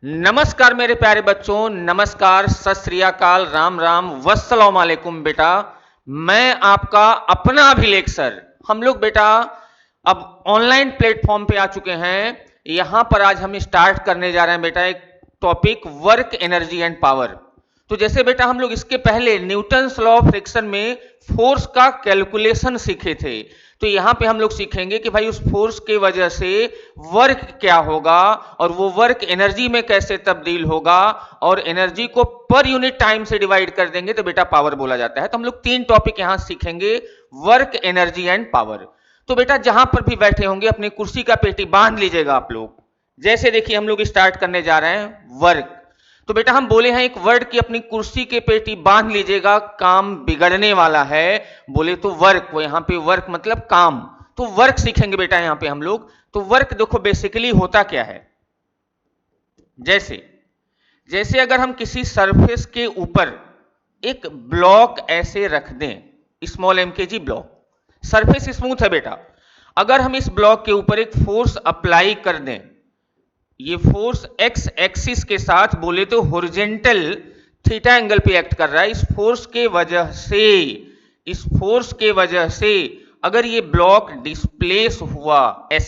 नमस्कार मेरे प्यारे बच्चों, नमस्कार, सत श्री अकाल, राम राम, वस्सलाम वालेकुम। बेटा मैं आपका अपना अभिलेख सर। हम लोग बेटा अब ऑनलाइन प्लेटफॉर्म पे आ चुके हैं। यहां पर आज हम स्टार्ट करने जा रहे हैं बेटा एक topic, work energy and power. तो जैसे बेटा हम लोग इसके पहले न्यूटन्स लॉ ऑफ फ्रिक्शन में फोर्स का कैलकुलेशन सीखे थे, तो यहां पे हम लोग सीखेंगे कि भाई उस फोर्स की वजह से वर्क क्या होगा और वो वर्क एनर्जी में कैसे तब्दील होगा, और एनर्जी को पर यूनिट टाइम से डिवाइड कर देंगे तो बेटा पावर बोला जाता है। तो हम लोग 3 टॉपिक यहां सीखेंगे, वर्क एनर्जी एंड पावर। तो बेटा जहां पर भी बैठे होंगे अपनी कुर्सी का पेटी बांध लीजिएगा आप लोग। जैसे देखिए हम लोग स्टार्ट करने जा रहे हैं वर्क। तो बेटा हम बोले हैं एक वर्ड की अपनी कुर्सी के पेटी बांध लीजिएगा, काम बिगड़ने वाला है। बोले तो वर्क, वो यहां पे वर्क मतलब काम। तो वर्क सीखेंगे बेटा यहां पे हम लोग। तो वर्क देखो बेसिकली होता क्या है। जैसे जैसे अगर हम किसी सरफेस के ऊपर एक ब्लॉक ऐसे रख दें, small mkg block, surface smooth है बेटा। अगर हम इस ब्लॉक के ऊपर एक फोर्स अप्लाई कर दें, ये फोर्स एक्स एक्सिस के साथ बोले तो हॉरिजॉन्टल थीटा एंगल पे एक्ट कर रहा है। इस फोर्स के वजह से अगर ये ब्लॉक डिस्प्लेस हुआ एस,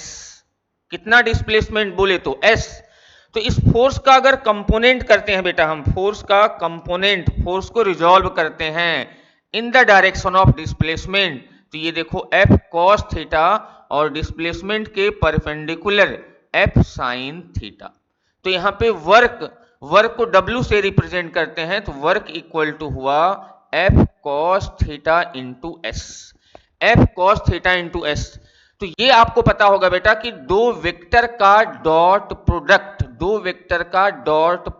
कितना डिस्प्लेसमेंट बोले तो एस, तो इस फोर्स का अगर कंपोनेंट करते हैं बेटा हम, फोर्स का कंपोनेंट, फोर्स को रिजॉल्व करते हैं in the direction of displacement, तो ये देखो एफ कॉस थीटा और डिस्प्लेसमेंट के परपेंडिकुलर एफ साइन थीटा। तो यहां पे वर्क को W से रिप्रेजेंट करते हैं, तो वर्क इक्वल टू हुआ F cos theta into S, F cos theta into S. तो ये आपको पता होगा बेटा कि दो वेक्टर का डॉट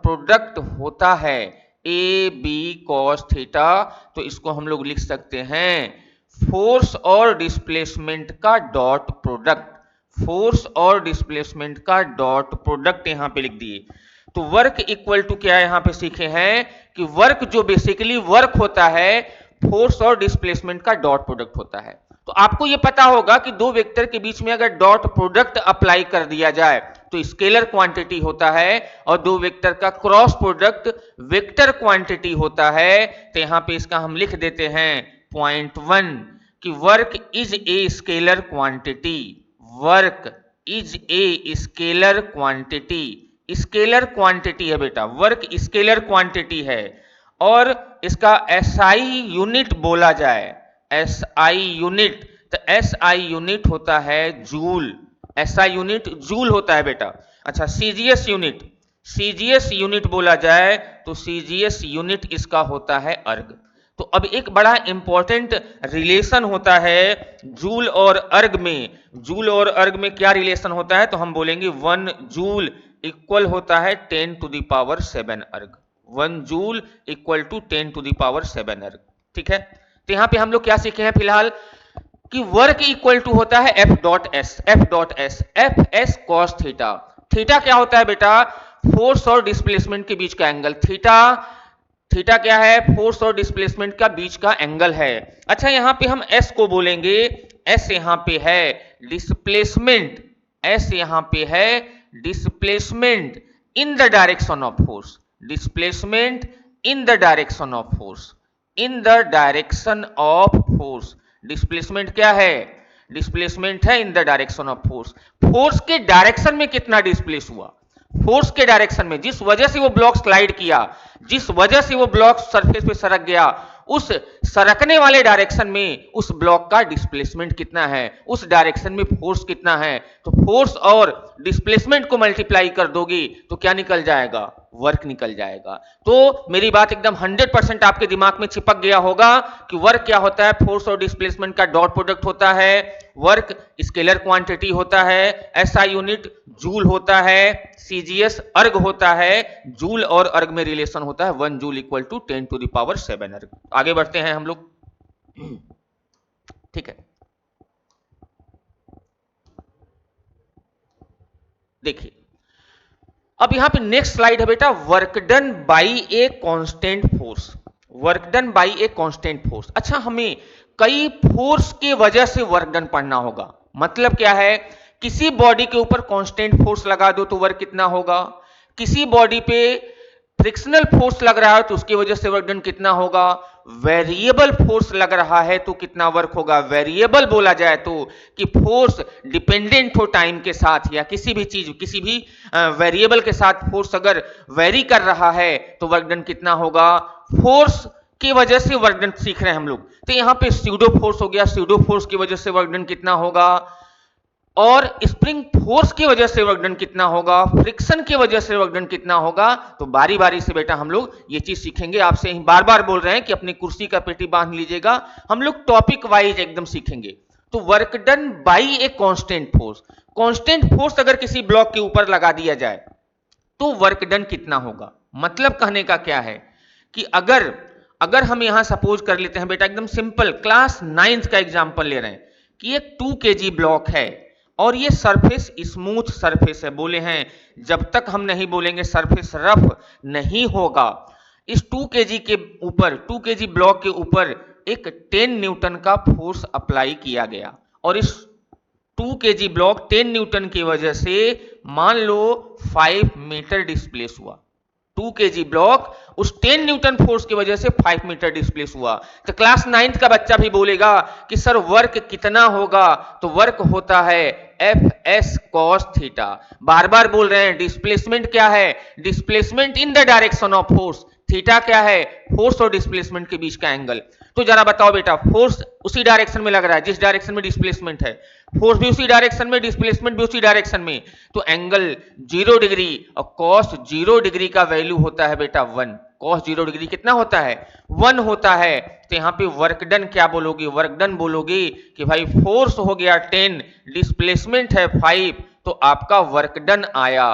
प्रोडक्ट होता है ए बी कॉस थीटा। तो इसको हम लोग लिख सकते हैं फोर्स और डिस्प्लेसमेंट का डॉट प्रोडक्ट, फोर्स और डिस्प्लेसमेंट का डॉट प्रोडक्ट यहां पे लिख दिए। तो वर्क इक्वल टू क्या यहां पे सीखे हैं कि वर्क जो बेसिकली वर्क होता है फोर्स और डिस्प्लेसमेंट का डॉट प्रोडक्ट होता है। तो आपको यह पता होगा कि दो वेक्टर के बीच में अगर डॉट प्रोडक्ट अप्लाई कर दिया जाए तो स्केलर क्वांटिटी होता है, और दो वेक्टर का क्रॉस प्रोडक्ट वेक्टर क्वांटिटी होता है। तो यहां पे इसका हम लिख देते हैं पॉइंट 1 कि work is a scalar quantity, work is a scalar quantity. Scalar quantity है बेटा, वर्क स्केलर क्वांटिटी है। और इसका SI यूनिट बोला जाए, SI यूनिट, तो SI यूनिट होता है जूल, SI यूनिट जूल होता है बेटा। अच्छा CGS यूनिट बोला जाए तो CGS यूनिट इसका होता है अर्ग। तो अब एक बड़ा इंपॉर्टेंट रिलेशन होता है जूल और अर्ग में। जूल और अर्ग में क्या रिलेशन होता है, तो हम बोलेंगे 1 जूल इक्वल होता है 10 to the power 7 erg, 1 joule equal to 10 to the power 7 erg. ठीक है, तो यहां पे हम लोग क्या सीखे हैं फिलहाल कि वर्क इक्वल टू होता है F dot S cos theta. Theta क्या होता है बेटा, फोर्स और डिस्प्लेसमेंट के बीच का एंगल। थीटा क्या है, फोर्स और डिस्प्लेसमेंट का बीच का एंगल है। अच्छा यहां पे हम एस को बोलेंगे, एस यहां पे है डिस्प्लेसमेंट, एस यहां पे है displacement in the direction of force, displacement in the direction of force, in the direction of force. Displacement क्या है, डिस्प्लेसमेंट है in the direction of force. Force के डायरेक्शन में कितना डिस्प्लेस हुआ, फोर्स के डायरेक्शन में, जिस वजह से वो ब्लॉक स्लाइड किया, जिस वजह से वो ब्लॉक सरफेस पे सरक गया, उस सरकने वाले डायरेक्शन में उस ब्लॉक का डिस्प्लेसमेंट कितना है, उस डायरेक्शन में फोर्स कितना है। तो फोर्स और डिस्प्लेसमेंट को मल्टीप्लाई कर दोगे तो क्या निकल जाएगा, वर्क निकल जाएगा। तो मेरी बात एकदम 100% आपके दिमाग में चिपक गया होगा कि वर्क क्या होता है, फोर्स और डिस्प्लेसमेंट का डॉट प्रोडक्ट होता है, वर्क स्केलर क्वांटिटी होता है, SI यूनिट जूल होता है, CGS अर्ग होता है, जूल और अर्ग में रिलेशन होता है 1 joule equal to 10 to the power 7 erg. आगे बढ़ते हैं हम लोग। ठीक है, देखिए अब यहां पे नेक्स्ट स्लाइड है बेटा, work done by a constant force, work done by a constant force. अच्छा हमें कई फोर्स के वजह से वर्क डन पढ़ना होगा। मतलब क्या है, किसी बॉडी के ऊपर कांस्टेंट फोर्स लगा दो तो वर्क कितना होगा, किसी बॉडी पे फ्रिक्शनल फोर्स लग रहा है तो उसकी वजह से वर्क डन कितना होगा, वेरिएबल फोर्स लग रहा है तो कितना वर्क होगा, वेरिएबल बोला जाए तो कि फोर्स डिपेंडेंट हो टाइम के साथ या किसी भी चीज किसी भी वेरिएबल के साथ फोर्स अगर वेरी कर रहा है तो वर्क डन कितना होगा, फोर्स की वजह से वर्क डन सीख रहे हैं हम लोग, तो यहां पे स्यूडो फोर्स हो गया, स्यूडो फोर्स की वजह से वर्क डन कितना होगा, और स्प्रिंग फोर्स की वजह से वर्क डन कितना होगा, फ्रिक्शन की वजह से वर्क डन कितना होगा। तो बारी बारी से बेटा हम लोग ये चीज सीखेंगे, आपसे बार बार बोल रहे हैं कि अपनी कुर्सी का पेटी बांध लीजिएगा, हम लोग टॉपिक वाइज एकदम सीखेंगे। तो work done by a constant force, constant force अगर किसी ब्लॉक के ऊपर लगा दिया जाए तो वर्क डन कितना होगा। मतलब कहने का क्या है कि अगर हम यहां सपोज कर लेते हैं बेटा, एकदम सिंपल क्लास 9th का एग्जांपल ले रहे हैं कि एक 2 kg ब्लॉक है और ये सरफेस स्मूथ सरफेस है, बोले हैं जब तक हम नहीं बोलेंगे सरफेस रफ नहीं होगा। इस 2 kg के ऊपर 2 kg ब्लॉक के ऊपर एक 10 न्यूटन का फोर्स अप्लाई किया गया और इस 2 kg ब्लॉक 10 न्यूटन की वजह से मान लो 5 मीटर डिस्प्लेस हुआ। 2 kg ब्लॉक उस 10 न्यूटन फोर्स की वजह से 5 मीटर डिस्प्लेस हुआ। तो क्लास 9th का बच्चा भी बोलेगा कि सर वर्क कितना होगा, तो वर्क होता है Fs cos थीटा। बार बार बोल रहे हैं डिस्प्लेसमेंट क्या है, displacement in the direction of force, theta क्या है, फोर्स और डिस्प्लेसमेंट के बीच का एंगल। तो जरा बताओ बेटा, फोर्स उसी डायरेक्शन में लग रहा है जिस डायरेक्शन में डिस्प्लेसमेंट है, फोर्स भी उसी डायरेक्शन में, डिस्प्लेसमेंट भी उसी डायरेक्शन में, तो एंगल 0 डिग्री और cos 0 डिग्री का वैल्यू होता है बेटा 1। cos 0 डिग्री कितना होता है, 1 होता है। तो यहां पे वर्क डन क्या बोलोगे, वर्क डन बोलोगे कि भाई फोर्स हो गया 10, डिस्प्लेसमेंट है 5, तो आपका वर्क डन आया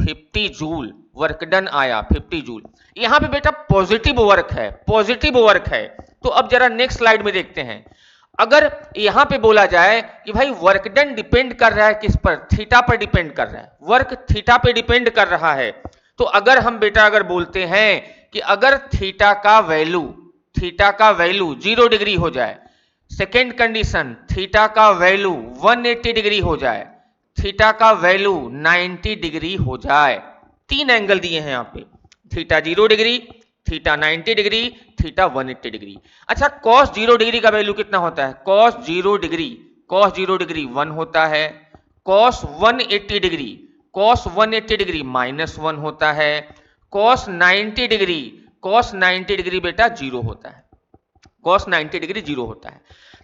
50 जूल, वर्क डन आया 50 जूल। यहां पे बेटा पॉजिटिव वर्क है, पॉजिटिव वर्क है। तो अब जरा नेक्स्ट स्लाइड में देखते हैं, अगर यहां पे बोला जाए कि भाई वर्क डन डिपेंड कर रहा है किस पर, थीटा पर डिपेंड कर रहा है, वर्क थीटा पे डिपेंड कर रहा है, तो अगर हम बेटा अगर बोलते हैं कि अगर थीटा का वैल्यू 0 डिग्री हो जाए, सेकेंड कंडीशन थीटा का वैल्यू 180 डिग्री हो जाए, थीटा का वैल्यू 90 डिग्री हो जाए, 3 एंगल दिए हैं यहां पे, theta 0 degree, theta 90 degree, theta 180 degree. अच्छा cos 0 डिग्री का वैल्यू कितना होता है, cos 0 डिग्री 1 होता है, cos 180 डिग्री -1 होता है, cos 90 डिग्री बेटा 0 होता है, cos 90 डिग्री 0 होता है।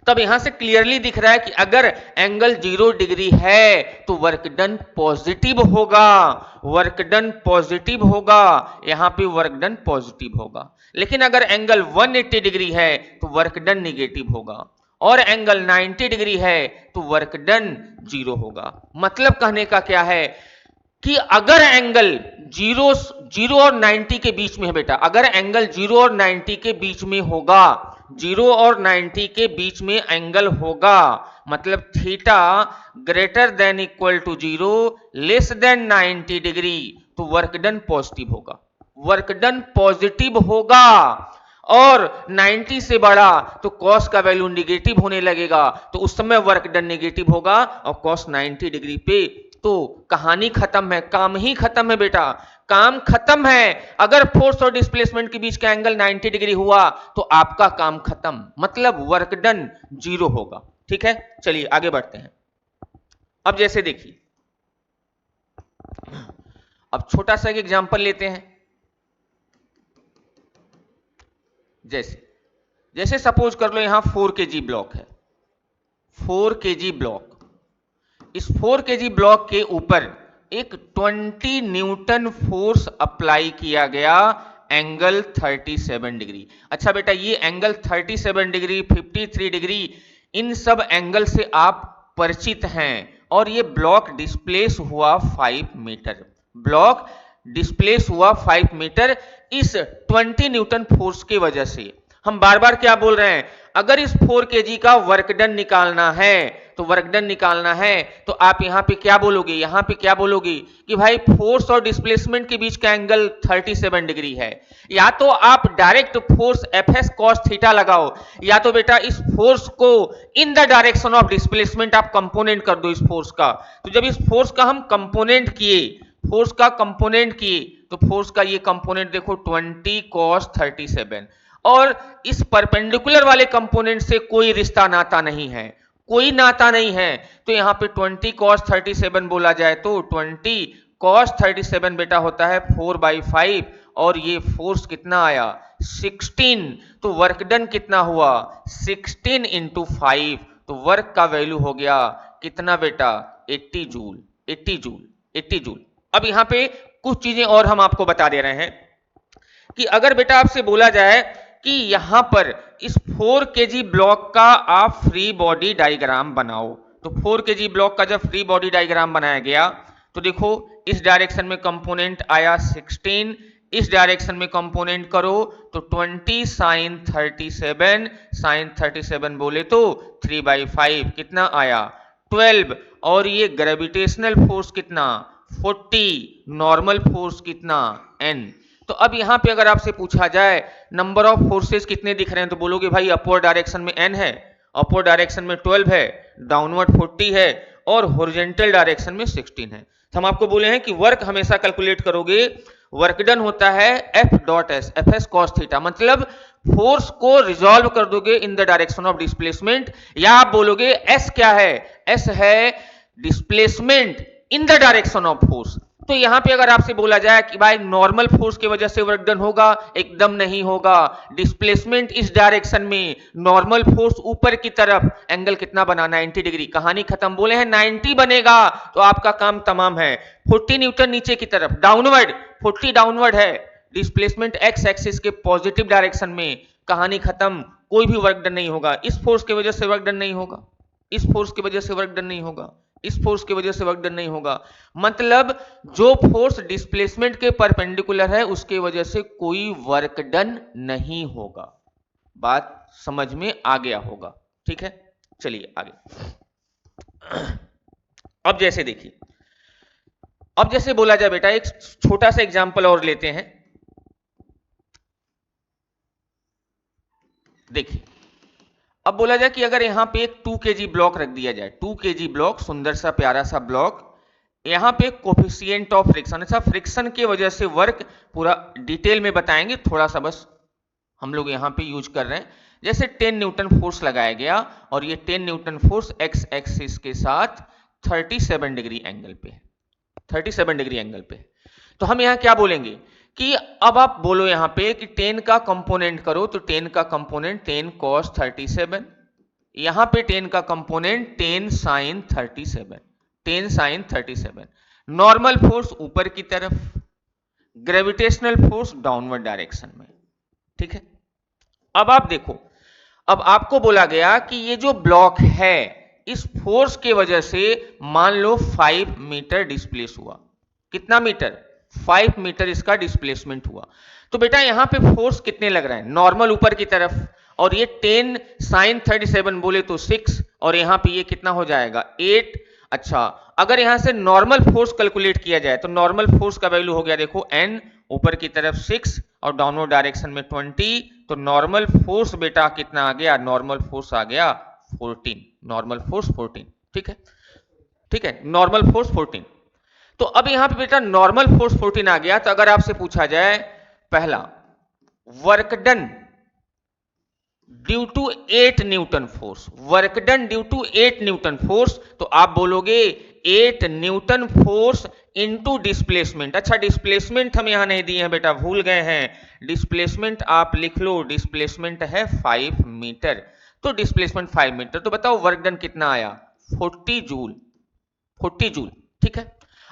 तब यहां से क्लियरली दिख रहा है कि अगर एंगल 0 डिग्री है तो वर्क डन पॉजिटिव होगा, वर्क डन पॉजिटिव होगा, यहां पे वर्क डन पॉजिटिव होगा। लेकिन अगर एंगल 180 डिग्री है तो वर्क डन निगेटिव होगा, और एंगल 90 डिग्री है तो वर्क डन 0 होगा। मतलब कहने का क्या है कि अगर एंगल 0 और 90 के बीच में है बेटा, अगर एंगल 0 और 90 के बीच में होगा, 0 और 90 के बीच में एंगल होगा, मतलब theta greater than equal to 0 less than 90 degree, तो वर्क डन पॉजिटिव होगा, वर्क डन पॉजिटिव होगा। और 90 से बड़ा तो cos का वैल्यू निगेटिव होने लगेगा, तो उस समय वर्क डन निगेटिव होगा, और cos 90 डिग्री पे तो कहानी खत्म है, काम ही खत्म है बेटा, काम खत्म है। अगर फोर्स और डिस्प्लेसमेंट के बीच का एंगल 90 डिग्री हुआ तो आपका काम खत्म, मतलब वर्क डन 0 होगा। ठीक है, चलिए आगे बढ़ते हैं। अब जैसे देखिए, अब छोटा सा एक एग्जांपल लेते हैं। जैसे सपोज कर लो यहां 4 kg ब्लॉक है, 4 kg ब्लॉक, इस 4 kg ब्लॉक के ऊपर एक 20 न्यूटन फोर्स अप्लाई किया गया, एंगल 37 डिग्री। अच्छा बेटा ये एंगल 37 डिग्री, 53 डिग्री, इन सब एंगल से आप परिचित हैं, और ये ब्लॉक डिस्प्लेस हुआ 5 मीटर, ब्लॉक डिस्प्लेस हुआ 5 मीटर इस 20 न्यूटन फोर्स की वजह से। हम बार बार क्या बोल रहे हैं, अगर इस 4 kg का वर्क डन निकालना है, तो वर्क डन निकालना है तो आप यहां पे क्या बोलोगे, यहां पे क्या बोलोगे कि भाई फोर्स और डिस्प्लेसमेंट के बीच का एंगल 37 डिग्री है। या तो आप direct force Fs cos theta लगाओ, या तो बेटा इस फोर्स को in the direction of displacement आप कंपोनेंट कर दो इस फोर्स का। तो जब इस फोर्स का हम कंपोनेंट किए फोर्स का कंपोनेंट किए तो फोर्स का ये कंपोनेंट देखो 20 cos 37, और इस परपेंडिकुलर वाले कंपोनेंट से कोई रिश्ता नाता नहीं है, कोई नाता नहीं है, तो यहां पे 20 cos 37 बोला जाए तो 20 cos 37 बेटा होता है 4/5, और ये फोर्स कितना आया 16, तो वर्क डन कितना हुआ 16 into 5, तो वर्क का वैल्यू हो गया कितना बेटा 80 जूल, 80 जूल, 80 जूल। अब यहां पे कुछ चीजें और हम आपको बता दे रहे हैं कि अगर बेटा आपसे बोला जाए कि यहां पर इस 4 kg ब्लॉक का आप फ्री बॉडी डायग्राम बनाओ, तो 4 kg ब्लॉक का जब फ्री बॉडी डायग्राम बनाया गया तो देखो इस डायरेक्शन में कंपोनेंट आया 16, इस डायरेक्शन में कंपोनेंट करो तो 20 sin 37, sin 37 बोले तो 3/5 कितना आया 12, और ये ग्रेविटेशनल फोर्स कितना 40, नॉर्मल फोर्स कितना n। तो अब यहां पे अगर आपसे पूछा जाए नंबर ऑफ फोर्सेस कितने दिख रहे हैं तो बोलोगे भाई अपवर्ड डायरेक्शन में n है, अपवर्ड डायरेक्शन में 12 है, डाउनवर्ड 40 है, और हॉरिजॉन्टल डायरेक्शन में 16 है। तो हम आपको बोले हैं कि वर्क हमेशा कैलकुलेट करोगे, वर्क डन होता है F.S, Fs cos थीटा, मतलब फोर्स को रिजॉल्व कर दोगे in the direction of displacement, या आप बोलोगे S क्या है, S है displacement in the direction of force. तो यहां पे अगर आपसे बोला जाए कि भाई नॉर्मल फोर्स की वजह से वर्क डन होगा, एकदम नहीं होगा, डिस्प्लेसमेंट इस डायरेक्शन में, नॉर्मल फोर्स ऊपर की तरफ, एंगल कितना बना 90 डिग्री, कहानी खत्म, बोले हैं 90 बनेगा तो आपका काम तमाम है। 40 न्यूटन नीचे की तरफ डाउनवर्ड, 40 डाउनवर्ड है, डिस्प्लेसमेंट एक्स एक्सिस के पॉजिटिव डायरेक्शन में, कहानी खत्म, कोई भी वर्क डन नहीं होगा, इस फोर्स की वजह से वर्क डन नहीं होगा, इस फोर्स की वजह से वर्क डन नहीं होगा, इस फोर्स की वजह से वर्क डन नहीं होगा, मतलब जो फोर्स डिस्प्लेसमेंट के परपेंडिकुलर है उसके वजह से कोई वर्क डन नहीं होगा। बात समझ में आ गया होगा, ठीक है, चलिए आगे। अब जैसे देखिए, अब जैसे बोला जाए बेटा एक छोटा सा एग्जांपल और लेते हैं, देखिए अब बोला जाए कि अगर यहां पे एक 2 kg ब्लॉक रख दिया जाए, 2 kg ब्लॉक, सुंदर सा प्यारा सा ब्लॉक, यहां पे कोफिशिएंट ऑफ फ्रिक्शन, अच्छा फ्रिक्शन की वजह से वर्क पूरा डिटेल में बताएंगे, थोड़ा सा बस हम लोग यहां पे यूज कर रहे हैं, जैसे 10 न्यूटन फोर्स लगाया गया और ये 10 न्यूटन फोर्स एक्स एक्सिस के साथ 37 डिग्री एंगल पे, 37 डिग्री एंगल पे, तो हम यहां क्या बोलेंगे कि अब आप बोलो यहां पे कि 10 का कंपोनेंट करो, तो 10 का कंपोनेंट 10 cos 37, यहां पे 10 का component 10 sin 37, 10 sin 37, normal force ऊपर की तरफ, ग्रेविटेशनल फोर्स डाउनवर्ड डायरेक्शन में, ठीक है। अब आप देखो, अब आपको बोला गया कि ये जो ब्लॉक है इस फोर्स के वजह से मान लो 5 मीटर डिस्प्लेस हुआ, कितना मीटर 5 मीटर इसका डिस्प्लेसमेंट हुआ, तो बेटा यहां पे फोर्स कितने लग रहे हैं, नॉर्मल ऊपर की तरफ, और ये 10 sin 37 बोले तो 6, और यहां पे ये कितना हो जाएगा 8। अच्छा अगर यहां से नॉर्मल फोर्स कैलकुलेट किया जाए तो नॉर्मल फोर्स का वैल्यू हो गया देखो n, ऊपर की तरफ 6 और डाउनवर्ड डायरेक्शन में 20, तो नॉर्मल फोर्स बेटा कितना आ गया, नॉर्मल फोर्स आ गया 14, नॉर्मल फोर्स 14, ठीक है, ठीक है, नॉर्मल फोर्स 14। तो अब यहां पे बेटा नॉर्मल फोर्स 14 आ गया, तो अगर आपसे पूछा जाए पहला work done due to 8 newton force, work done due to 8 newton force, तो आप बोलोगे 8 न्यूटन फोर्स इनटू डिस्प्लेसमेंट। अच्छा डिस्प्लेसमेंट हम यहां नहीं दिए हैं बेटा, भूल गए हैं, डिस्प्लेसमेंट आप लिख लो, डिस्प्लेसमेंट है 5 मीटर, तो डिस्प्लेसमेंट 5 मीटर, तो बताओ वर्क डन कितना आया 40 जूल, 40 जूल, ठीक है।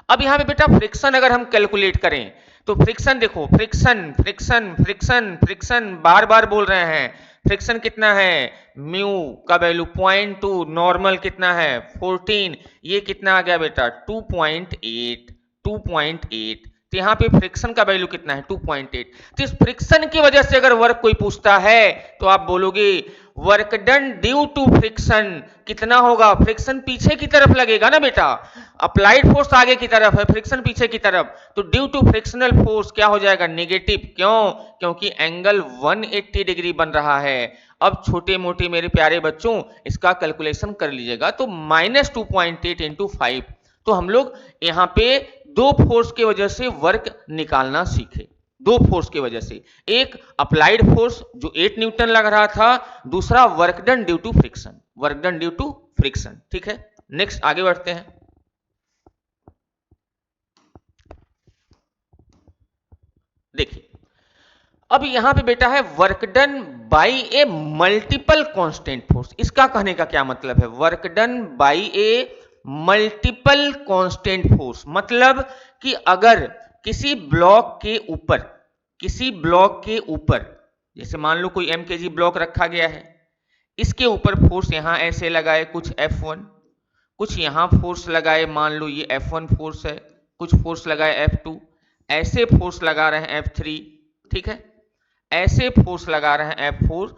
अब यहां पे बेटा फ्रिक्शन अगर हम कैलकुलेट करें तो फ्रिक्शन देखो, फ्रिक्शन फ्रिक्शन फ्रिक्शन फ्रिक्शन बार बार बोल रहे हैं, फ्रिक्शन कितना है, म्यू का वैल्यू 0.2, नॉर्मल कितना है 14, ये कितना आ गया बेटा 2.8, 2.8, तो यहां पे फ्रिक्शन का वैल्यू कितना है 2.8, तो इस फ्रिक्शन की वजह से अगर वर्क कोई पूछता है तो आप बोलोगे work done due to friction कितना होगा, फ्रिक्शन पीछे की तरफ लगेगा ना बेटा, अप्लाइड फोर्स आगे की तरफ है, फ्रिक्शन पीछे की तरफ, तो ड्यू टू फ्रिक्शनल फोर्स क्या हो जाएगा नेगेटिव, क्यों, क्योंकि एंगल 180 डिग्री बन रहा है। अब छोटे मोटे मेरे प्यारे बच्चों इसका कैलकुलेशन कर लीजिएगा, तो -2.8 इंटू 5, तो हम लोग यहां पे दो फोर्स की वजह से वर्क निकालना सीखे, दो फोर्स की वजह से, एक अप्लाइड फोर्स जो 8 न्यूटन लग रहा था, दूसरा work done due to friction, work done due to friction. ठीक है, नेक्स्ट आगे बढ़ते हैं। देखिए अब यहां पे बेटा है work done by a multiple constant force. इसका कहने का क्या मतलब है, work done by a multiple constant force, मतलब कि अगर किसी ब्लॉक के ऊपर, किसी ब्लॉक के ऊपर, जैसे मान लो कोई एमकेजी ब्लॉक रखा गया है, इसके ऊपर फोर्स यहां ऐसे लगाए कुछ F1, कुछ यहां फोर्स लगाए, मान लो ये F1 फोर्स है, कुछ फोर्स लगाए F2, ऐसे फोर्स लगा रहे हैं F3, ठीक है, ऐसे फोर्स लगा रहे हैं F4,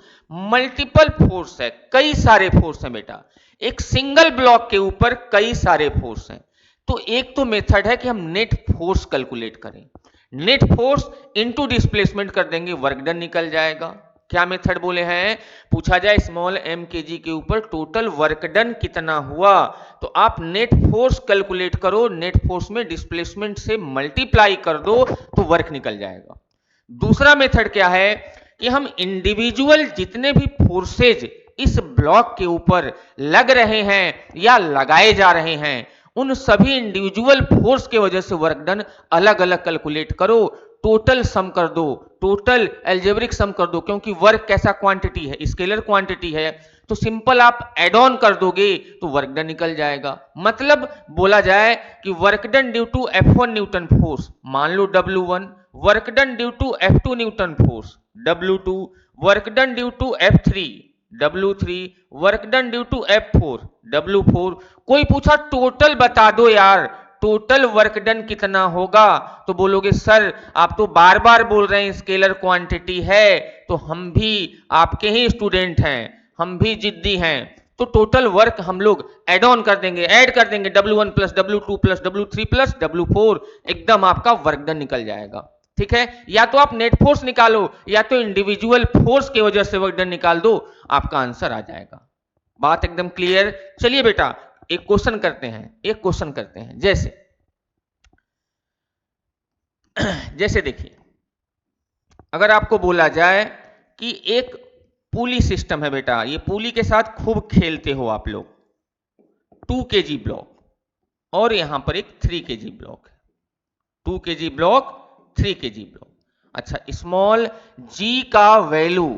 मल्टीपल फोर्स है, कई सारे फोर्स हैं बेटा, एक सिंगल ब्लॉक के ऊपर कई सारे फोर्स हैं। तो एक तो मेथड है कि हम नेट फोर्स कैलकुलेट करें, नेट फोर्स इनटू डिस्प्लेसमेंट कर देंगे, वर्क डन निकल जाएगा। क्या मेथड बोले हैं, पूछा जाए स्मॉल m kg के ऊपर टोटल वर्क डन कितना हुआ, तो आप नेट फोर्स कैलकुलेट करो, नेट फोर्स में डिस्प्लेसमेंट से मल्टीप्लाई कर दो तो वर्क निकल जाएगा। दूसरा मेथड क्या है कि हम इंडिविजुअल जितने भी फोर्सेज इस ब्लॉक के ऊपर लग रहे हैं या लगाए जा रहे हैं, उन सभी इंडिविजुअल फोर्स के वजह से वर्क डन अलग अलग कैलकुलेट करो, टोटल सम कर दो, टोटल एल्जेब्रिक सम कर दो, क्योंकि वर्क कैसा क्वांटिटी है, स्केलर क्वांटिटी है, तो सिंपल आप एड ऑन कर दोगे तो वर्क डन निकल जाएगा। मतलब बोला जाए कि work done due to F1 newton force, मान लो W1, work done due to F2 newton force W2, work done due to F3 W3, work done due to F4 W4। कोई पूछा टोटल बता दो यार, टोटल वर्क डन कितना होगा, तो बोलोगे सर आप तो बार बार बोल रहे हैं स्केलर क्वांटिटी है, तो हम भी आपके ही स्टूडेंट हैं, हम भी जिद्दी हैं, तो टोटल वर्क हम लोग एड ऑन कर देंगे, ऐड कर देंगे W1 plus W2 plus W3 plus W4, एकदम आपका वर्क डन निकल जाएगा। ठीक है, या तो आप नेट फोर्स निकालो या तो इंडिविजुअल फोर्स की वजह से वर्क डन निकाल दो, आपका आंसर आ जाएगा। बात एकदम क्लियर। चलिए बेटा एक क्वेश्चन करते हैं, एक क्वेश्चन करते हैं, जैसे जैसे देखिए अगर आपको बोला जाए कि एक पुली सिस्टम है बेटा, ये पुली के साथ खूब खेलते हो आप लोग, 2 kg ब्लॉक और यहां पर एक 3 kg ब्लॉक है, 2 kg ब्लॉक 3 kg ब्लॉक। अच्छा, स्मॉल g का वैल्यू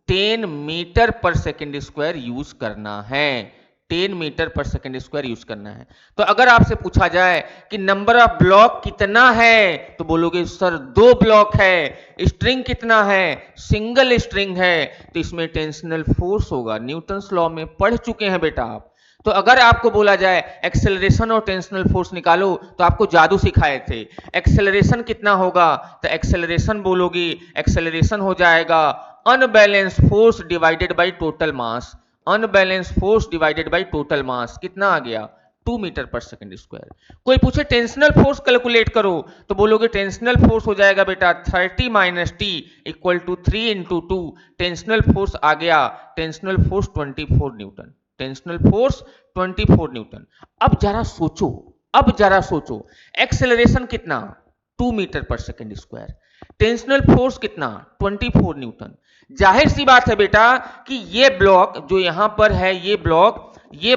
10 मीटर पर सेकेंड स्क्वायर यूज करना है, 10 मीटर पर सेकेंड स्क्वायर यूज करना है। तो अगर आपसे पूछा जाए कि नंबर ऑफ ब्लॉक कितना है, तो बोलोगे सर 2 ब्लॉक है, स्ट्रिंग कितना है, सिंगल स्ट्रिंग है, तो इसमें टेंशनल फोर्स होगा, न्यूटन्स लॉ में पढ़ चुके हैं बेटा आप। तो अगर आपको बोला जाए एक्सेलरेशन और टेंशनल फोर्स निकालो, तो आपको जादू सिखाए थे, एक्सेलरेशन कितना होगा, तो एक्सेलरेशन बोलोगी, एक्सेलरेशन हो जाएगा unbalance force divided by total mass, unbalance force divided by total mass, कितना आ गया 2 मीटर पर सेकेंड स्क्वायर। कोई पूछे टेंशनल फोर्स कैलकुलेट करो, तो बोलोगे टेंशनल फोर्स हो जाएगा बेटा 30 minus T equal to 3 into 2, tensional force आ गया, tensional force 24 newton, tensional force 24 newton. अब जरा सोचो, अब जरा सोचो, एक्सेलरेशन कितना 2 मीटर पर सेकेंड स्क्वायर, टेंशनल फोर्स कितना 24 न्यूटन। जाहिर सी बात है बेटा कि ये ब्लॉक जो यहां पर है, ये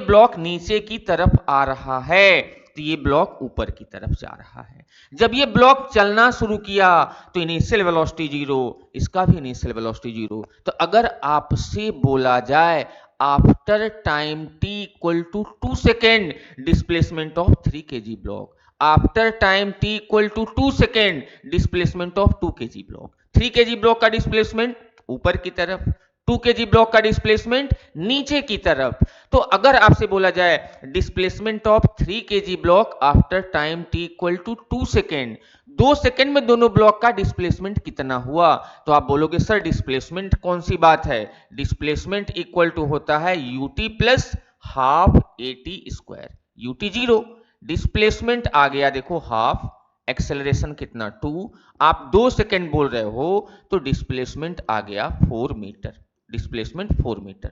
ब्लॉक नीचे की तरफ आ रहा है, तो ये ब्लॉक ऊपर की तरफ जा रहा है। जब ये ब्लॉक चलना शुरू किया तो इनिशियल वेलोसिटी 0, इसका भी इनिशियल वेलोसिटी 0। तो अगर आपसे बोला जाए after time t equal to 2 second displacement of 3 kg block, after time t equal to 2 second displacement of 2 kg block, 3 kg block का डिस्प्लेसमेंट ऊपर की तरफ, 2 kg ब्लॉक का डिस्प्लेसमेंट नीचे की तरफ। तो अगर आपसे बोला जाए displacement of 3 kg block after time t equal to 2 second, 2 second में दोनों ब्लॉक का डिस्प्लेसमेंट कितना हुआ, तो आप बोलोगे सर डिस्प्लेसमेंट कौन सी बात है, डिस्प्लेसमेंट इक्वल टू होता है ut plus half at square, ut 0, displacement आ गया देखो हाफ, एक्सेलरेशन कितना 2, आप 2 सेकेंड बोल रहे हो तो डिस्प्लेसमेंट आ गया 4 मीटर, डिस्प्लेसमेंट 4 मीटर।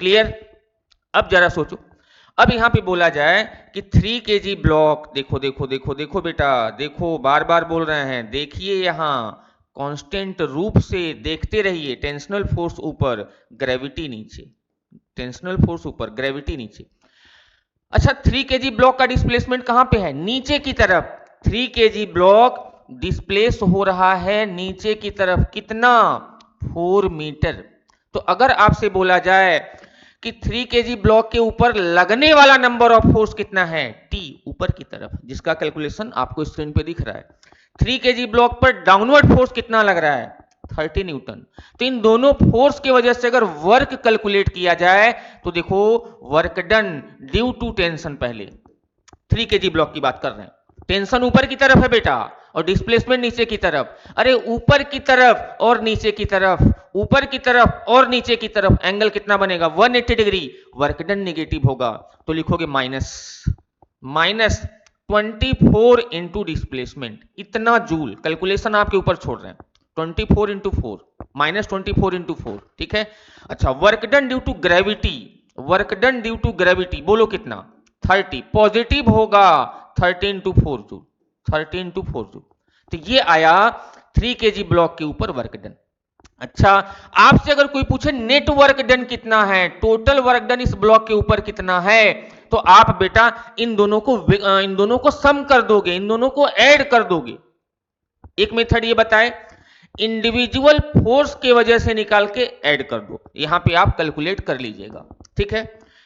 क्लियर। अब जरा सोचो, अब यहां पे बोला जाए कि 3 kg ब्लॉक, देखो देखो देखो देखो बेटा, देखो बार बार बोल रहे हैं, देखिए यहां कांस्टेंट रूप से देखते रहिए, टेंशनल फोर्स ऊपर, ग्रेविटी नीचे, टेंशनल फोर्स ऊपर, ग्रेविटी नीचे। अच्छा 3 kg ब्लॉक का डिस्प्लेसमेंट कहां पे है? नीचे की तरफ। 3 kg ब्लॉक डिस्प्लेस हो रहा है नीचे की तरफ, कितना? 4 मीटर। तो अगर आपसे बोला जाए कि 3 kg ब्लॉक के ऊपर लगने वाला नंबर ऑफ फोर्स कितना है? टी, ऊपर की तरफ, जिसका कैलकुलेशन आपको स्क्रीन पे दिख रहा है। 3 kg ब्लॉक पर डाउनवर्ड फोर्स कितना लग रहा है? 30 न्यूटन। तो इन दोनों फोर्स की वजह से अगर वर्क कैलकुलेट किया जाए तो देखो, work done due to tension, पहले 3 kg ब्लॉक की बात कर रहे हैं, टेंशन ऊपर की तरफ है बेटा और डिस्प्लेसमेंट नीचे की तरफ। अरे ऊपर की तरफ और नीचे की तरफ, ऊपर की तरफ और नीचे की तरफ एंगल कितना बनेगा? 180 डिग्री। वर्क डन नेगेटिव होगा तो लिखोगे माइनस, माइनस 24 इंटू डिस्प्लेसमेंट, इतना जूल। कैलकुलेशन आपके ऊपर छोड़ रहे हैं, 24 इंटू 4, माइनस 24 इंटू 4, ठीक है। अच्छा work done due to gravity, work done due to gravity बोलो कितना? 30, पॉजिटिव होगा 30 इंटू 4 जूल, 30 इंटू 4 जूल। तो ये आया 3 kg ब्लॉक के ऊपर वर्क डन। अच्छा आपसे अगर कोई पूछे नेट वर्क डन कितना है, टोटल वर्क डन इस ब्लॉक के ऊपर कितना है, तो आप बेटा इन दोनों को सम कर दोगे, इन दोनों को ऐड कर दोगे। एक मेथड ये बताए, इंडिविजुअल फोर्स के वजह से निकाल के ऐड कर दो, यहां पे आप कैलकुलेट कर लीजिएगा, ठीक है।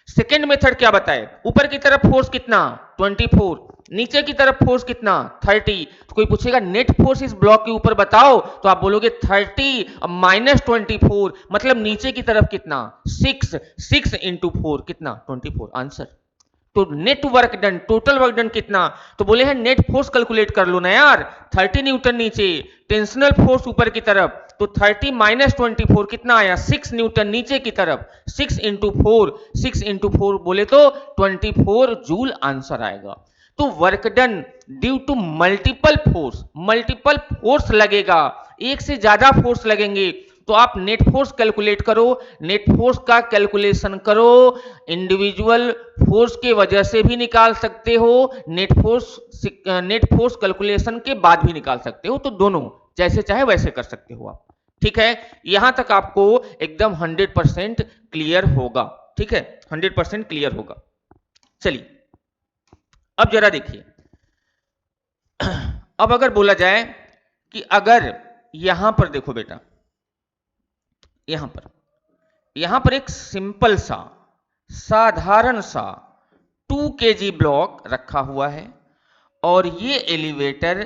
सेकेंड मेथड क्या बताए, ऊपर की तरफ फोर्स कितना? 24, नीचे की तरफ फोर्स कितना? 30। तो कोई पूछेगा नेट फोर्स इस ब्लॉक के ऊपर बताओ, तो आप बोलोगे 30 माइनस 24, मतलब नीचे की तरफ कितना? 6 इंटू 4 कितना? 24 आंसर। तो net work done, total work done कितना? तो बोले हैं नेट फोर्स कैलकुलेट कर लो ना यार, 30 न्यूटन नीचे, टेंशनल फोर्स ऊपर की तरफ, तो 30 माइनस 24 कितना आया? 6 न्यूटन नीचे की तरफ, 6 इंटू 4, 6 इंटू 4 बोले तो 24 जूल आंसर आएगा। तो work done due to multiple force लगेगा, एक से ज्यादा फोर्स लगेंगे, तो आप नेट फोर्स कैलकुलेट करो, नेट फोर्स का कैलकुलेशन करो, इंडिविजुअल फोर्स के वजह से भी निकाल सकते हो, नेट फोर्स कैलकुलेशन के बाद भी निकाल सकते हो, तो दोनों जैसे चाहे वैसे कर सकते हो आप, ठीक है। यहां तक आपको एकदम 100% क्लियर होगा, ठीक है, 100% क्लियर होगा। चलिए अब जरा देखिए, अब अगर बोला जाए कि अगर यहां पर देखो बेटा, यहां पर एक सिंपल सा साधारण सा 2 kg ब्लॉक रखा हुआ है और ये एलिवेटर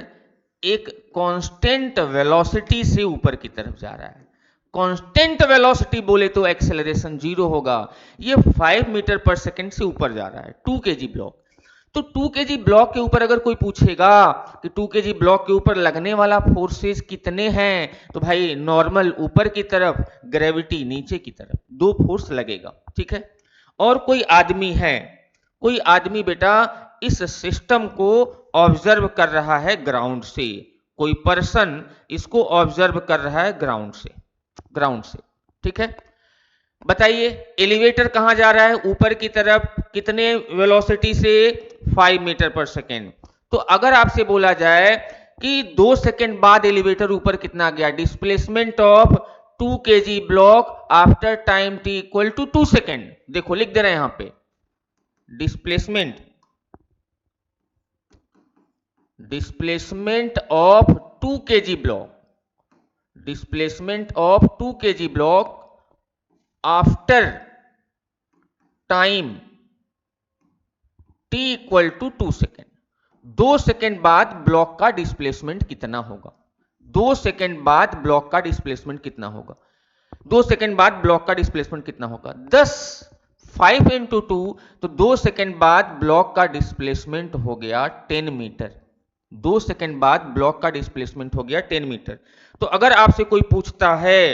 एक कांस्टेंट वेलोसिटी से ऊपर की तरफ जा रहा है। कांस्टेंट वेलोसिटी बोले तो एक्सेलरेशन 0 होगा, ये 5 मीटर पर सेकंड से ऊपर जा रहा है, 2 kg ब्लॉक। तो 2 kg ब्लॉक के ऊपर अगर कोई पूछेगा कि 2 kg ब्लॉक के ऊपर लगने वाला फोर्सेस कितने हैं, तो भाई नॉर्मल ऊपर की तरफ, ग्रेविटी नीचे की तरफ, दो फोर्स लगेगा, ठीक है। और कोई आदमी है, कोई आदमी बेटा इस सिस्टम को ऑब्जर्व कर रहा है ग्राउंड से, कोई पर्सन इसको ऑब्जर्व कर रहा है ग्राउंड से, ठीक है। बताइए एलिवेटर कहां जा रहा है? ऊपर की तरफ, कितने वेलोसिटी से? 5 मीटर पर सेकेंड। तो अगर आपसे बोला जाए कि 2 सेकेंड बाद एलिवेटर ऊपर कितना गया, displacement of 2 kg block after time t equal to 2 second, देखो लिख दे रहे हैं यहां पे, displacement of 2 kg block, displacement of 2 kg block after time t equal to 2 second. 2 second बाद ब्लॉक का डिस्प्लेसमेंट कितना होगा? 2 सेकेंड बाद ब्लॉक का डिस्प्लेसमेंट कितना होगा? 2 सेकेंड बाद ब्लॉक का डिस्प्लेसमेंट कितना होगा? 10, 5 इंटू 2, तो 2 सेकेंड बाद ब्लॉक का डिस्प्लेसमेंट हो गया 10 मीटर। 2 सेकेंड बाद ब्लॉक का डिस्प्लेसमेंट हो गया 10 मीटर। तो अगर आपसे कोई पूछता है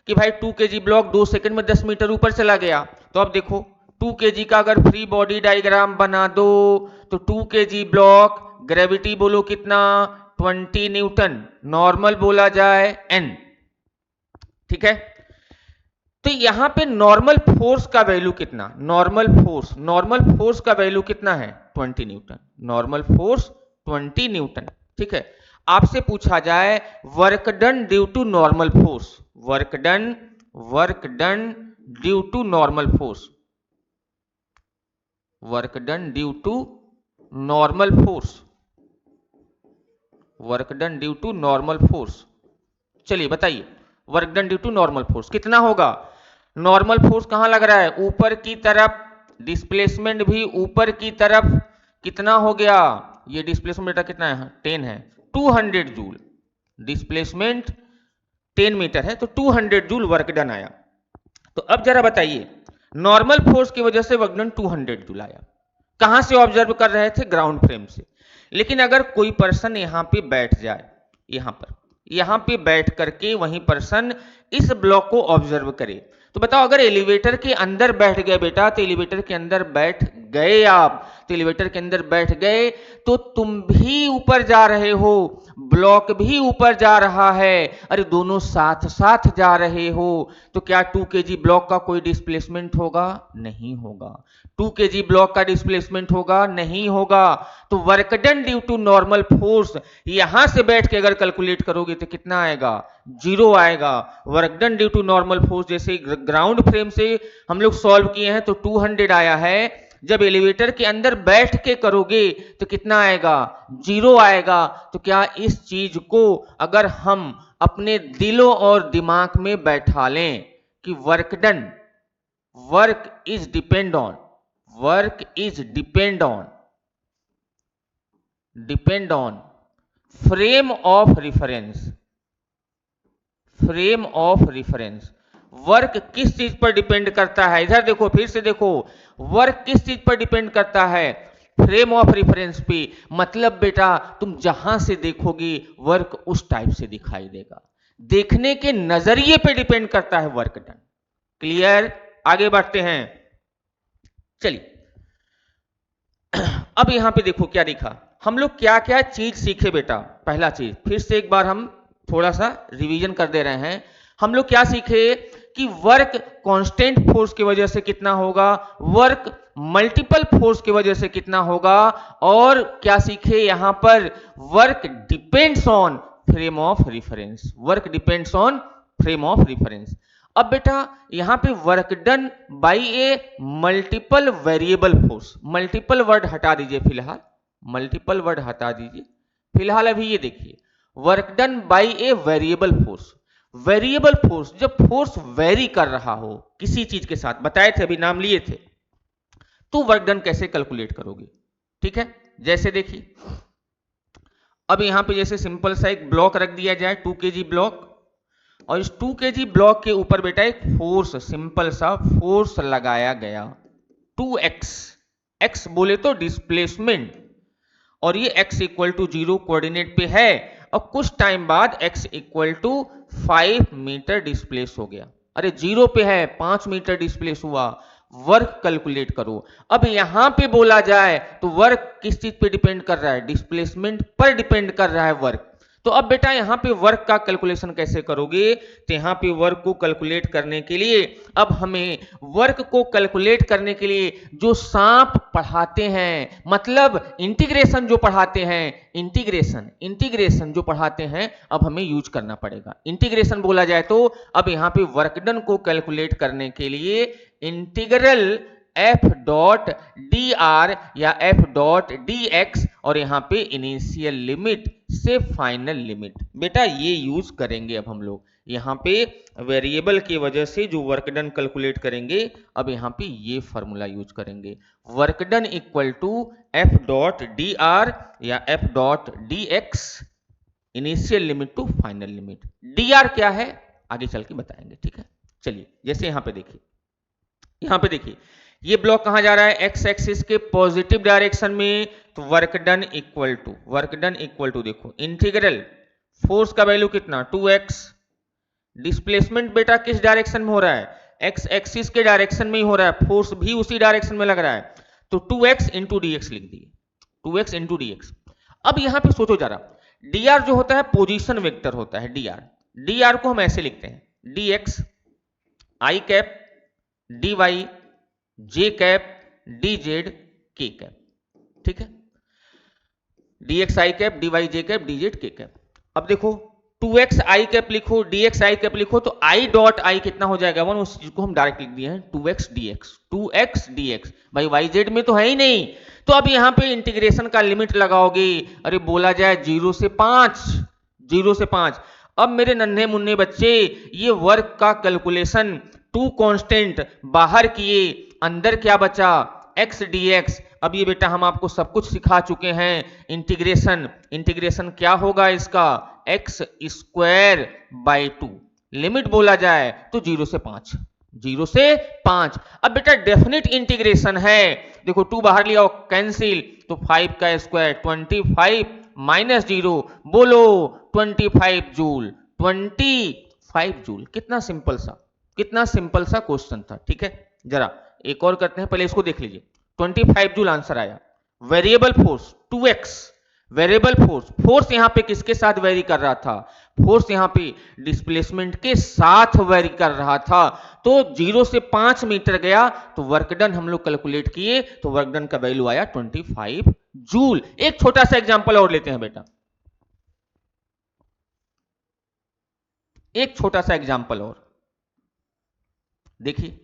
कि भाई 2 kg ब्लॉक 2 सेकेंड में 10 मीटर ऊपर चला गया, तो अब देखो 2 kg का अगर फ्री बॉडी डायग्राम बना दो, तो 2 kg ब्लॉक, ग्रेविटी बोलो कितना? 20 न्यूटन, नॉर्मल बोला जाए n, ठीक है। तो यहां पे नॉर्मल फोर्स का वैल्यू कितना, नॉर्मल फोर्स का वैल्यू कितना है 20 न्यूटन, नॉर्मल फोर्स 20 न्यूटन। ठीक है, आपसे पूछा जाए work done due to normal force, work done due to normal force, work done due to normal force, work done due to normal force. चलिए बताइए, work done due to normal force कितना होगा? Normal force कहां लग रहा है? ऊपर की तरफ, डिस्प्लेसमेंट भी ऊपर की तरफ, कितना हो गया? ये डिस्प्लेसमेंट बेटा कितना है? 10 है, 200 जूल। डिस्प्लेसमेंट 10 मीटर है तो 200 जूल वर्क डन आया। तो अब जरा बताइए, नॉर्मल फोर्स की वजह से वर्क डन 200 जूल आया, कहां से ऑब्जर्व कर रहे थे? ग्राउंड फ्रेम से। लेकिन अगर कोई पर्सन यहां पे बैठ जाए, यहां पे बैठ करके वहीं पर्सन इस ब्लॉक को ऑब्जर्व करे, तो बताओ अगर एलिवेटर के अंदर बैठ गए बेटा, तो एलिवेटर के अंदर बैठ गए आप, तो एलिवेटर के अंदर बैठ गए तो तुम भी ऊपर जा रहे हो, ब्लॉक भी ऊपर जा रहा है, अरे दोनों साथ साथ जा रहे हो, तो क्या 2 kg ब्लॉक का कोई डिस्प्लेसमेंट होगा? नहीं होगा। 2 kg ब्लॉक का डिस्प्लेसमेंट होगा? नहीं होगा। तो work done due to normal force यहां से बैठ के अगर कैलकुलेट करोगे तो कितना आएगा? 0 आएगा। Work done due to normal force जैसे ग्राउंड फ्रेम से हम लोग सॉल्व किए हैं तो 200 आया है, जब एलिवेटर के अंदर बैठ के करोगे तो कितना आएगा? 0 आएगा। तो क्या इस चीज को अगर हम अपने दिलों और दिमाग में बैठा लें कि work is depend on frame of reference. Work किस चीज पर डिपेंड करता है? इधर देखो, फिर से देखो, वर्क किस चीज पर डिपेंड करता है? फ्रेम ऑफ रेफरेंस पे। मतलब बेटा तुम जहां से देखोगे वर्क उस टाइप से दिखाई देगा, देखने के नजरिए पे डिपेंड करता है वर्क डन। क्लियर? आगे बढ़ते हैं। चलिए अब यहां पे देखो क्या लिखा, हम लोग क्या क्या चीज सीखे बेटा। पहला चीज, फिर से एक बार हम थोड़ा सा रिवीजन कर दे रहे हैं। हम लोग क्या सीखे कि वर्क कांस्टेंट फोर्स की वजह से कितना होगा, वर्क मल्टीपल फोर्स की वजह से कितना होगा, और क्या सीखे यहां पर? Work depends on frame of reference, work depends on frame of reference. अब बेटा यहां पे work done by a multiple variable force, multiple word हटा दीजिए फिलहाल, मल्टीपल वर्ड हटा दीजिए फिलहाल। अभी ये देखिए, work done by a variable force. Variable force, जब फोर्स वेरी कर रहा हो किसी चीज के साथ, बताए थे अभी, नाम लिए थे, तो वर्क डन कैसे कैलकुलेट करोगे? ठीक है, जैसे देखिए अब यहां पे जैसे सिंपल सा एक ब्लॉक रख दिया जाए, 2 kg ब्लॉक, और इस 2 kg ब्लॉक के ऊपर बेटा एक फोर्स, सिंपल सा फोर्स लगाया गया 2x, x बोले तो डिस्प्लेसमेंट, और ये x इक्वल टू 0 कोऑर्डिनेट पे है, और कुछ टाइम बाद x equal to 5 metre displace हो गया। अरे 0 पे है, 5 मीटर डिस्प्लेस हुआ, वर्क कैलकुलेट करो। अब यहां पे बोला जाए तो वर्क किस चीज पे डिपेंड कर रहा है? डिस्प्लेसमेंट पर डिपेंड कर रहा है वर्क। तो अब बेटा यहां पे वर्क का कैलकुलेशन कैसे करोगे? तो यहां पे वर्क को कैलकुलेट करने के लिए, अब हमें वर्क को कैलकुलेट करने के लिए जो सांप पढ़ाते हैं, मतलब इंटीग्रेशन जो पढ़ाते हैं, इंटीग्रेशन जो पढ़ाते हैं, अब हमें यूज करना पड़ेगा। इंटीग्रेशन बोला जाए तो अब यहां पे वर्क डन को कैलकुलेट करने के लिए integral F dot d r या एफ डॉट डी एक्स, और यहां पे इनिशियल लिमिट से फाइनल लिमिट, बेटा ये यूज करेंगे। अब हम लोग यहां पे वेरिएबल की वजह से जो वर्क डन कैलकुलेट करेंगे, अब यहां पे ये फॉर्मूला यूज करेंगे, work done equal to F dot d r या F dot d x, initial limit to final limit. D r क्या है आगे चल के बताएंगे, ठीक है। चलिए जैसे यहां पे देखिए, ये ब्लॉक कहां जा रहा है? एक्स एक्सिस के पॉजिटिव डायरेक्शन में, तो वर्क डन इक्वल टू देखो इंटीग्रल फोर्स का वैल्यू कितना 2x, डिस्प्लेसमेंट बेटा किस डायरेक्शन में हो रहा है? एक्स एक्सिस के डायरेक्शन में ही हो रहा है, फोर्स भी उसी डायरेक्शन में लग रहा है, तो 2x इंटू dx लिख दिए, 2x इंटू dx। अब यहां पे सोचो जरा, dr जो होता है पोजीशन वेक्टर होता है, dr को हम ऐसे लिखते हैं dx आई कैप डी वाई जे कैप डी जेड के कैप, ठीक है, डी एक्स आई कैप डी वाई जे कैप डी जेड के कैप। अब देखो 2x आई कैप लिखो dx आई कैप लिखो तो i डॉट आई कितना हो जाएगा 1, उस चीज को हम डायरेक्ट लिख दिए हैं 2x dx भाई yz में तो है ही नहीं, तो अब यहां पे इंटीग्रेशन का लिमिट लगाओगे, अरे बोला जाए 0 से 5, 0 से 5। अब मेरे नन्हे मुन्ने बच्चे ये वर्क का कैलकुलेशन 2 कांस्टेंट बाहर किए, अंदर क्या बचा x dx। अब ये बेटा हम आपको सब कुछ सिखा चुके हैं, इंटीग्रेशन क्या होगा इसका x स्क्वायर बाई 2, लिमिट बोला जाए तो 0 से 5, 0 से 5। अब बेटा डेफिनेट इंटीग्रेशन है, देखो 2 बाहर लिया कैंसिल तो 5 का स्क्वायर 25 माइनस 0 बोलो 25 जूल, 25 जूल। कितना सिंपल सा क्वेश्चन था, ठीक है। जरा एक और करते हैं, पहले इसको देख लीजिए, 25 जूल आंसर आया। Variable force 2x, variable force यहां पे किसके साथ वेरी कर रहा था, फोर्स यहां पे डिस्प्लेसमेंट के साथ वेरी कर रहा था, तो 0 से 5 मीटर गया तो वर्क डन हम लोग कैलकुलेट किए तो वर्क डन का वैल्यू आया 25 जूल। एक छोटा सा एग्जांपल और लेते हैं बेटा, एक छोटा सा एग्जांपल और देखिए,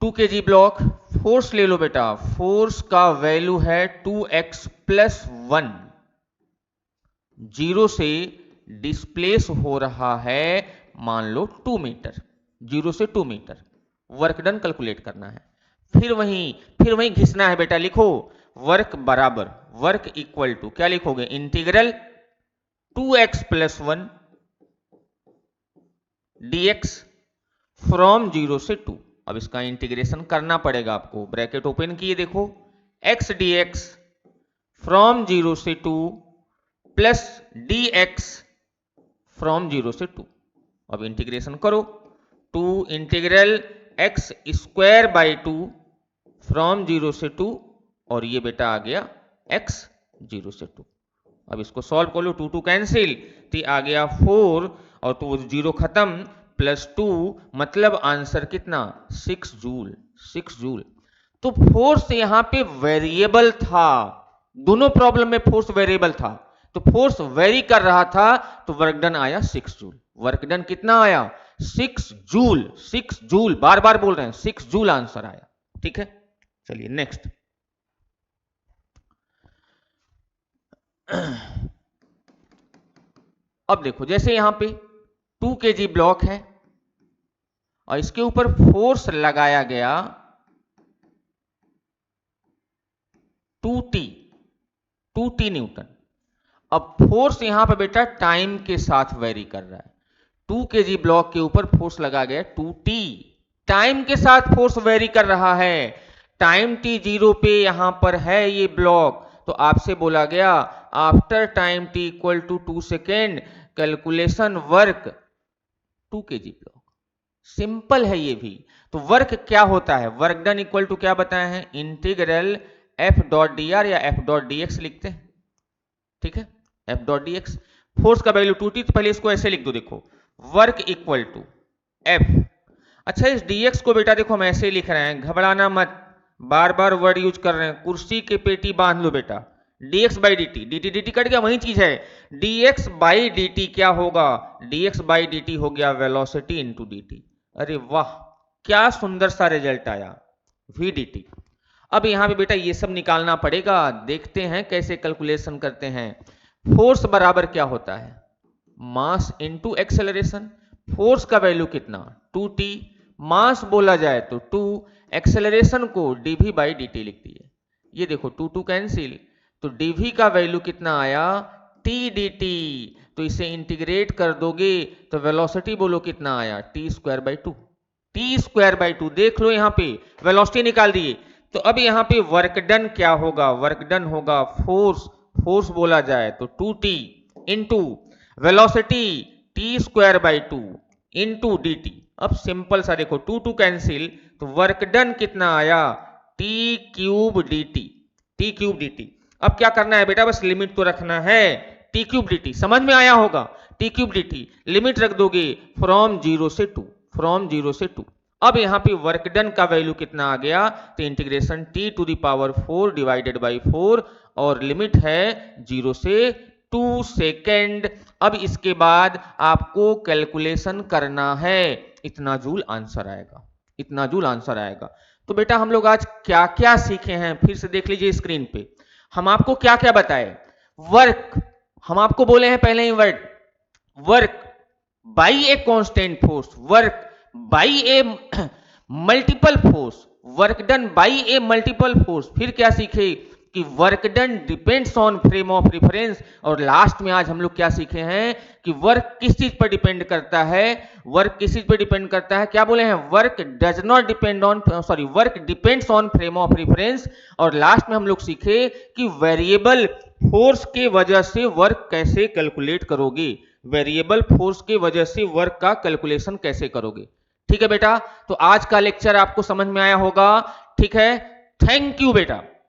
2 kg ब्लॉक, फोर्स ले लो बेटा, फोर्स का वैल्यू है 2x प्लस 1, 0 से डिस्प्लेस हो रहा है मान लो 2 मीटर, 0 से 2 मीटर, वर्क डन कैलकुलेट करना है। फिर वहीं घिसना है बेटा, लिखो वर्क बराबर, वर्क इक्वल टू क्या लिखोगे, integral 2x plus 1 dx from 0 से 2। अब इसका इंटीग्रेशन करना पड़ेगा आपको, ब्रैकेट ओपन किए देखो, x dx फ्रॉम 0 से 2 प्लस dx फ्रॉम 0 से 2। अब इंटीग्रेशन करो, 2 integral x square by 2 from 0 से 2, और ये बेटा आ गया x 0 से 2। अब इसको सॉल्व कर लो, 2 2 कैंसिल, तो आ गया 4 और तो 0 खत्म, प्लस 2 मतलब आंसर कितना 6 जूल, 6 जूल। तो फोर्स यहां पे वेरिएबल था, दोनों प्रॉब्लम में फोर्स वेरिएबल था, तो फोर्स वेरी कर रहा था तो वर्क डन आया 6 जूल। वर्क डन कितना आया 6 जूल, 6 जूल, बार बार बोल रहे हैं 6 जूल आंसर आया, ठीक है। चलिए नेक्स्ट, अब देखो जैसे यहां पे 2 kg ब्लॉक है और इसके ऊपर फोर्स लगाया गया 2t न्यूटन। अब फोर्स यहां पे बेटा टाइम के साथ वेरी कर रहा है, 2 kg ब्लॉक के ऊपर फोर्स लगा गया 2t, टाइम के साथ फोर्स वेरी कर रहा है, टाइम t0 पे यहां पर है ये ब्लॉक, तो आपसे बोला गया after time t equal to 2 second calculation work 2 kg block. Simple है ये भी, तो वर्क क्या होता है, वर्क डन इक्वल टू क्या बताए हैं, integral f dot d r या f डॉट डी एक्स लिखते हैं, ठीक है, f dot d x. Force का वैल्यू 2t, तो पहले इसको ऐसे लिख दो, देखो वर्क इक्वल टू f। अच्छा इस dx को बेटा देखो हम ऐसे लिख रहे हैं, घबराना मत, बार बार वर्ड यूज कर रहे हैं, कुर्सी के पेटी बांध लो बेटा, dx by dt, dt dt cut गया, वही चीज है, dx बाई dt क्या होगा, dx बाई dt हो गया वेलोसिटी इनटू dt। अरे वाह क्या सुंदर सा रिजल्ट आया, vdt। अब यहां पे बेटा ये सब निकालना पड़ेगा, देखते हैं कैसे कैलकुलेशन करते हैं। फोर्स बराबर क्या होता है, मास इनटू एक्सेलरेशन, फोर्स का वैल्यू कितना 2t, मास बोला जाए तो 2, एक्सेलरेशन को dv बाई dt लिख दिए, ये देखो 2 2 कैंसिल, तो dv का वैल्यू कितना आया t dt, तो इसे इंटीग्रेट कर दोगे तो वेलोसिटी बोलो कितना आया t square by 2, t square by 2। देख लो यहाँ पे वेलोसिटी निकाल दिए, तो अब यहाँ पे वर्क डन क्या होगा, वर्क डन होगा फोर्स बोला जाए तो 2t into velocity t square by 2 into dt। अब सिंपल सा देखो 2 2 कैंसिल, तो वर्क डन कितना आया t क्यूब dt। अब क्या करना है बेटा, बस लिमिट तो रखना है, t क्यूब dt समझ में आया होगा, t क्यूब dt लिमिट रख दोगे फ्रॉम 0 से 2, फ्रॉम 0 से 2। अब यहां पे वर्क डन का वैल्यू कितना आ गया, तो integration t to the power 4 divided by 4 और लिमिट है 0 से 2 सेकेंड। अब इसके बाद आपको कैलकुलेशन करना है, इतना जूल आंसर आएगा, इतना जूल आंसर आएगा। तो बेटा हम लोग आज क्या क्या सीखे हैं फिर से देख लीजिए स्क्रीन पे। हम आपको क्या क्या बताए, वर्क हम आपको बोले हैं पहले ही word, work by a constant force, work by a multiple force, work done by a multiple force. फिर क्या सीखे कि work done depends on frame of reference. और लास्ट में आज हम लोग क्या सीखे हैं कि वर्क किस चीज पर डिपेंड करता है, वर्क किस चीज पर डिपेंड करता है, क्या बोले हैं, work does not depend on, sorry work depends on frame of reference. और लास्ट में हम लोग सीखे कि वेरिएबल फोर्स के वजह से वर्क कैसे कैलकुलेट करोगे, वेरिएबल फोर्स के वजह से वर्क का कैलकुलेशन कैसे करोगे। ठीक है बेटा, तो आज का लेक्चर आपको समझ में आया होगा। ठीक है, थैंक यू बेटा।